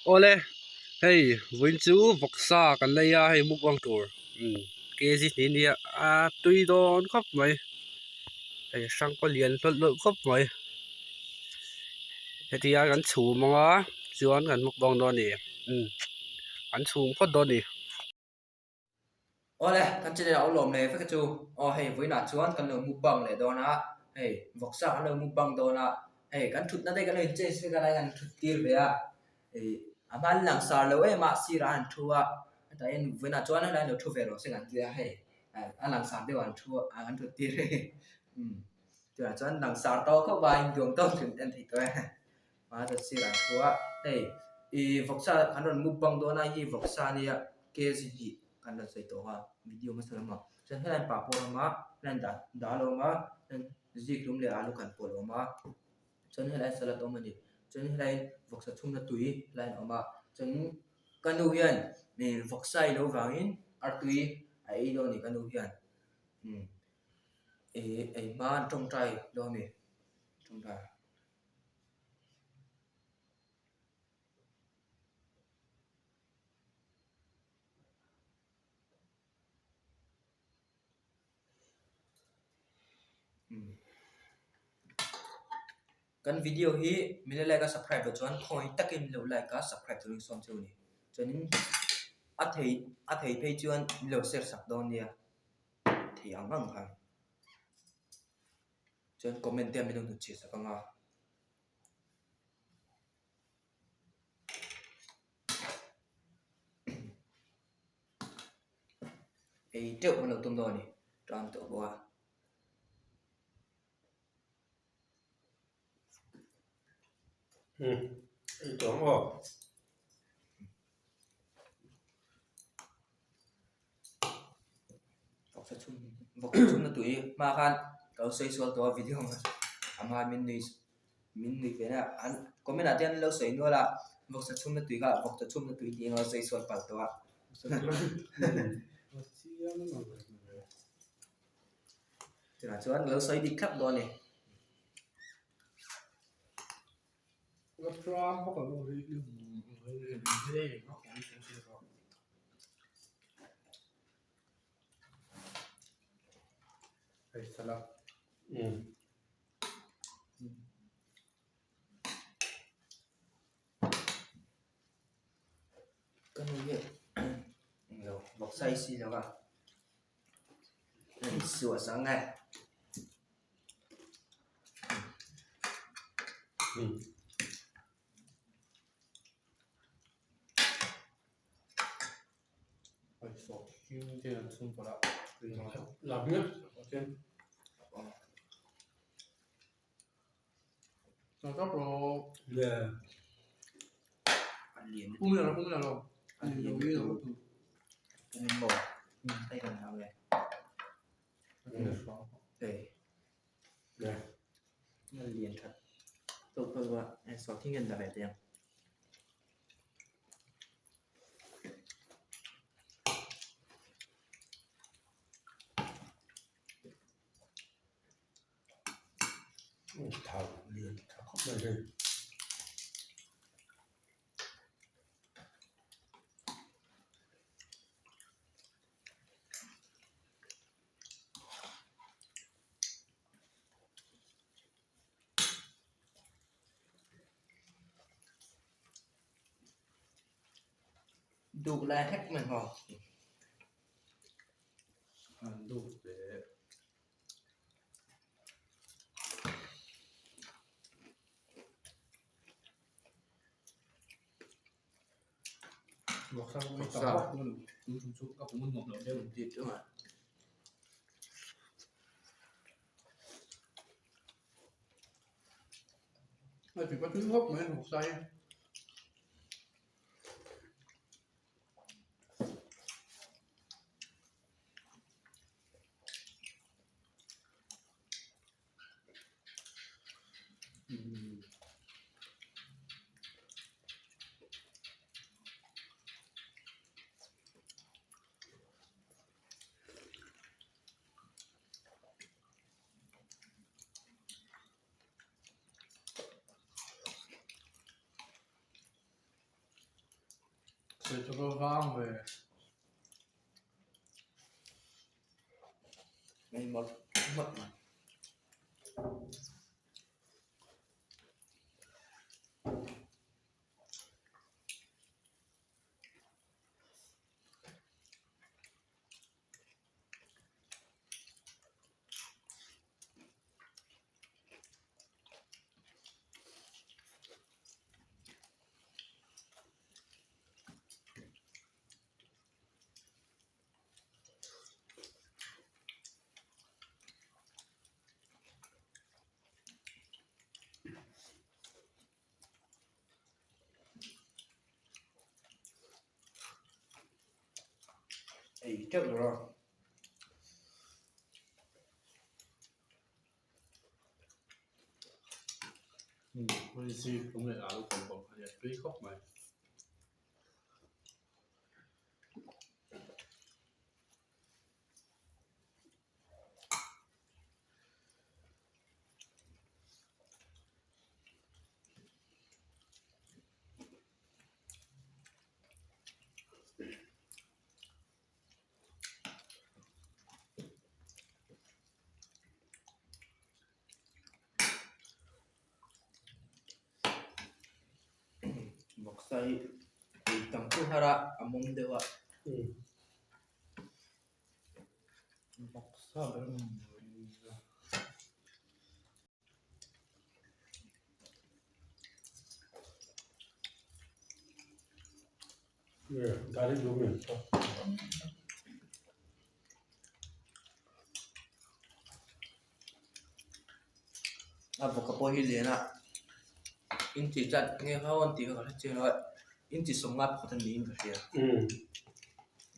Ole, hey, win chú vọc sa kan lấy à hay mục bang tour. Cái gì thế này tuy đó khóc mày, hay sang có liền lợn lợn khóc mày. Thế thì gắn chủ mà chú anh gắn mục bang đó nè. Gắn chủ phát đó nè. Ole, kan chile au lom le fa chu. O hei voina chuan kan lo mukbang le dona. Hei, voksa kan lo mukbang dona. Hei, kan thut na dei kan lo che se kan kan thut tir be a. Hei, aman lang sar lo e ma si ran thua. Ta en voina chuan la lo thu ve ro se kan tia hei. An lang sar de wan thua an thut tir. Tu la chuan lang sar to ko ba in duang to thun en thi to. Ma ta si ran thua. Hei, I voksa kan lo mukbang dona hi voksa ni a ke si hi. Kan say to ha video mà sao mà chân thế này bảo po mà nên đã lo mà nên gì cũng để alu kan po lo mà chân thế này sao là to mà đi chân thế này vọc sa chung là túi lại nó mà chân kan du hiền nên vọc sai lo vào in ar túi ấy đó này kan du hiền ấy mà trong trai đó này trong trai kan video hi mình like ka subscribe và chọn point takin lo like ka subscribe cho som chu ni cho nên a thei page chuan lo share sak don nia thì ang ang ha chọn comment te mình được chia sẻ nga ai treo mình lo tum do ni tram to bo Đúng rồi. vok chung na tui ma khan kau sei sual to video ma ama min ni ve na an comment atian lo sei no la vok sa chung na tui ka vok ta chung na tui ti ngo sei sual pal to a chả chuan lo sei di khap do ni Salam. kan ye lo vok sai si lo ka nên sửa sáng ngày Làm nhé. Nó tóc rồi. Yeah. ăn liền Không là đâu. ăn liền Biết rồi. mình bỏ tay gần nào vậy để Yeah. ăn liền thật tôi qua em xóa thiên nhân là vậy tiền Thảo liền thảo khóc này đây. đủ là hết mình họ Đủ để Luộc xong mới tao bóc luôn. Chúng các cũng muốn ngọt nữa đều thịt nữa mà Nó chỉ có trứng hấp mới luộc say. Vậy cho nó vang về. Này một mật mà. Ấy chắc rồi. Tôi xin cũng là ảo của một nhà tuy khóc mày. Một say thì tầm cứ hara among dewa. Baksa benim. Yeah, garlic lumen. Avocado hilena. Inti chat nghe kawan ti ka che no. Inti songap ko tan ni ba siya.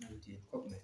Nanti kop me.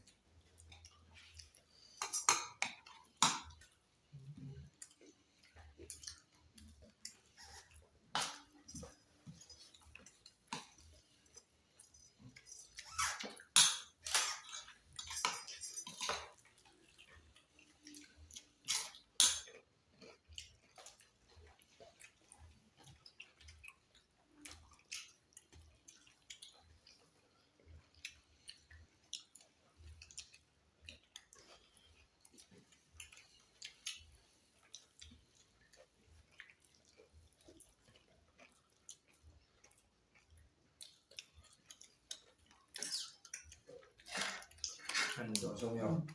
Ăn đồ xong nhau.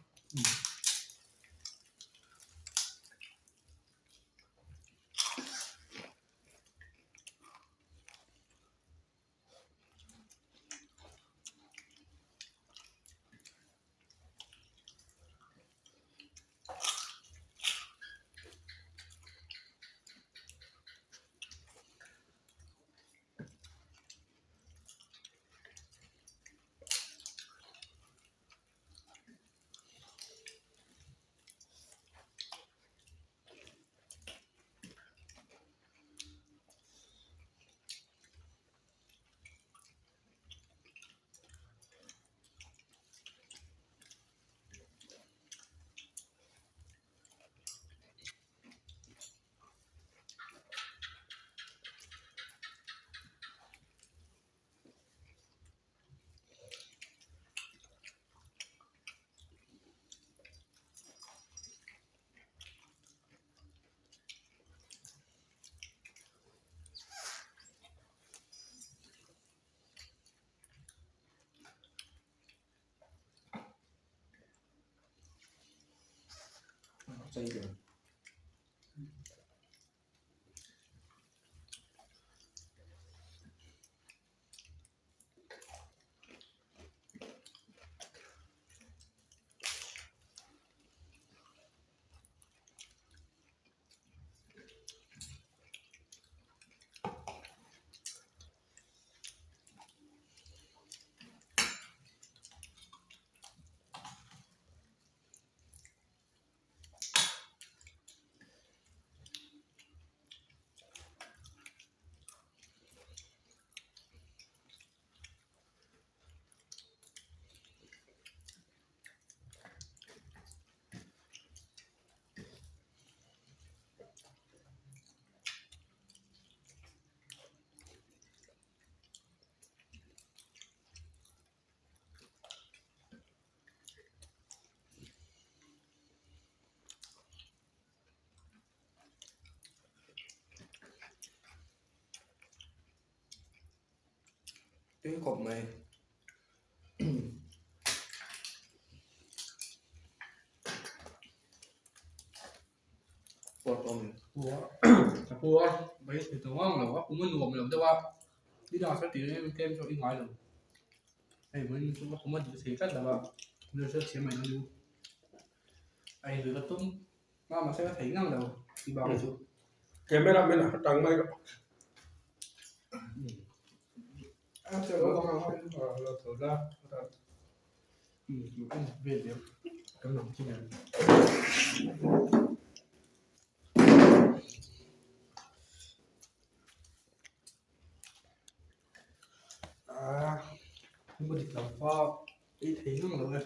Say được. cái cột này cột tôm ปัวแต่ปัวไปถึงว่าเราว่าผมมันรวมเลยแต่ว่าที่เราสติเนี่ยมันเกมชอบอีกหน่อยเลยไอ้มันผมมันจะเสียกันแต่ว่าเนื้อเชื่อเสียใหม่ต้องดูไอ้หรือก็ต้มมาใช้ก็ถ่ายงั้นแล้วที่บ้านสุด Kèm mấy năm bên nào trắng mấy à chờ nó còn không là thở ra chủ công về điểm cấm lòng chi này à nhưng mà dịch làm pha ít thấy nó rồi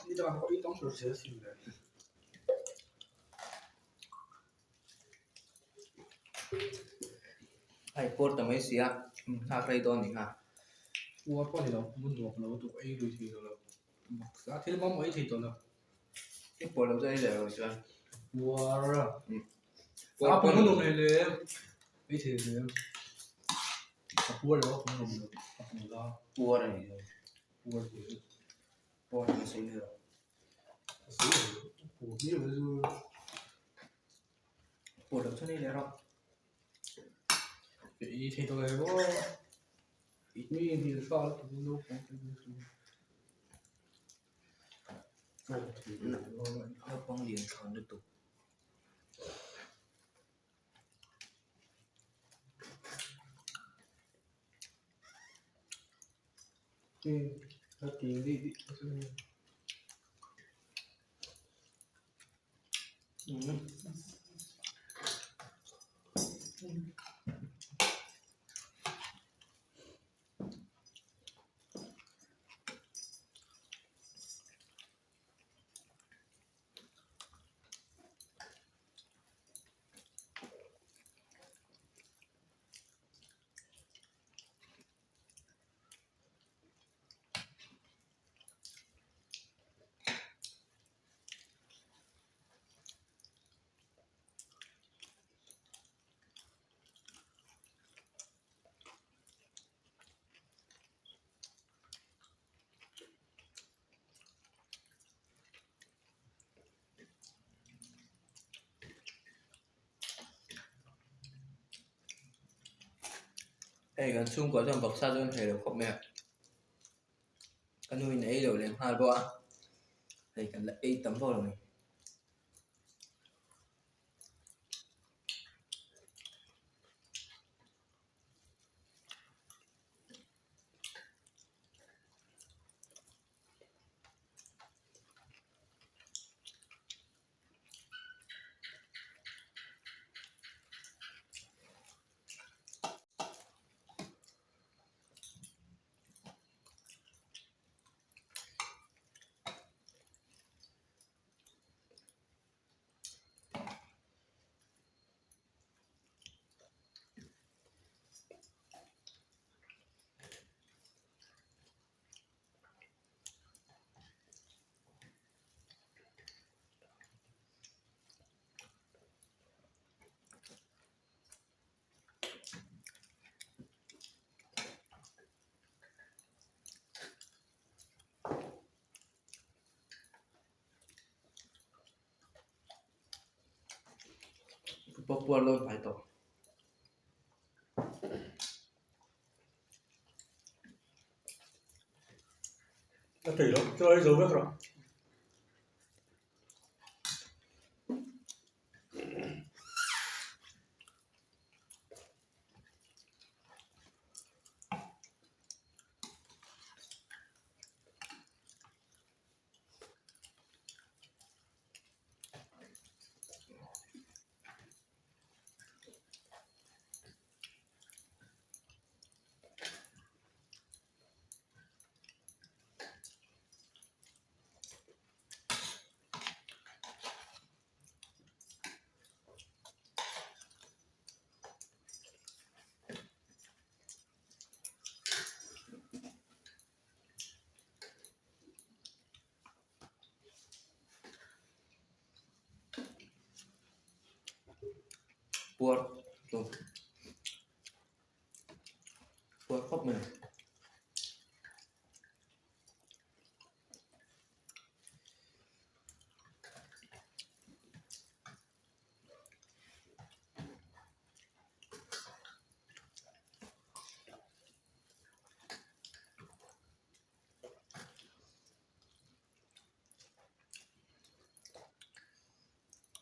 đi ra có ít đóng rồi sẽ xỉu đấy ai cột tầm ấy xía ha cây to này ha qua qua thì đâu muốn luộc nó tụi ấy rồi thì rồi mặc giá thế bóng ấy thì tụi nó cái cột đâu đây rồi chưa qua rồi à Qua cũng muốn luộc này lên ấy thì lên qua rồi cũng luộc được không ra cua này qua thì cua này xí nữa của biết rồi cua đâu cho nên là đâu vậy thì tôi có ít mi thì sao thì nó cũng nó bong liền còn được tụ nó tiền đi Ê, gần chung có dòng bọc xa dân thể được không mẹ cái nuôi này đều lên hai bộ thì cần lại ít tấm vào rồi bọc bùa luôn phải tổ Nó tùy lắm, chơi dấu vết rồi bùa luôn khóc mình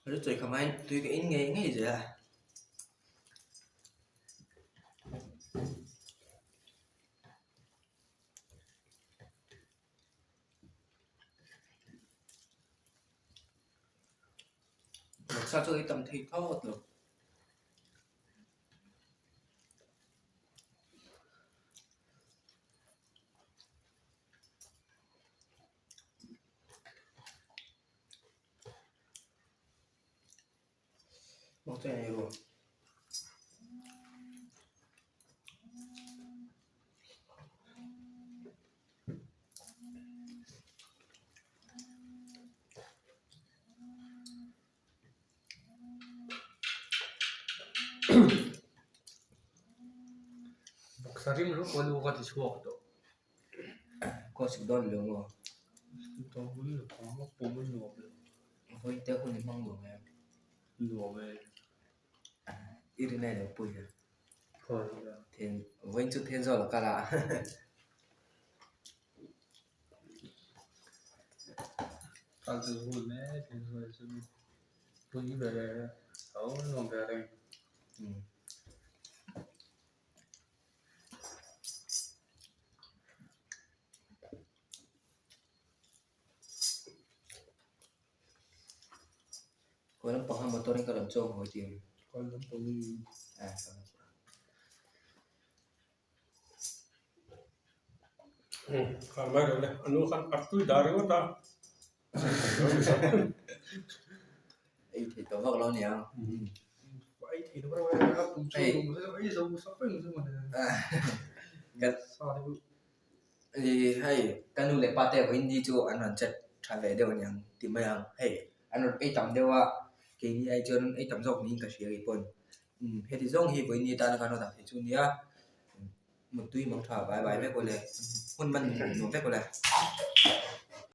Rồi trời không anh tuy cái in nghe gì vậy à sao chơi tầm thì thốt được một cái này rồi 목살이면 원우가 좋아하거든. có sự đo lượng rồi 또 우리는 막 보면 누워 với tiêu con những mong rồi em 누워 왜 ít cái này là bùi à 거야. thì với chút thiên do là cả lạ 다들 오네 대소에서 돈이 배래 어느 배래 ừ. Có lắm bỏ một tôi đánh cả làm trâu hồi tiền 걸른 돈이 à Khả mai rồi này, anh khăn bắt tôi đá rồi ta. ấy thì tôi vợ lo nhỉ vậy thì nó đâu cũng chơi cũng ấy giống sắp phải giống mà cái sao thì hay cái nu lệ pate với đi chỗ anh hoàn chất trả về đều nhàng thì mấy hàng hay anh nói ấy tầm đều à cái như ấy cho nên ấy tầm dọc nhìn cả xe cái con hay thì dòng hi với ni ta nó đặt thì chú nhá một tuy mong thở bài bài mấy cô lệ hôn mình nó phép cô lệ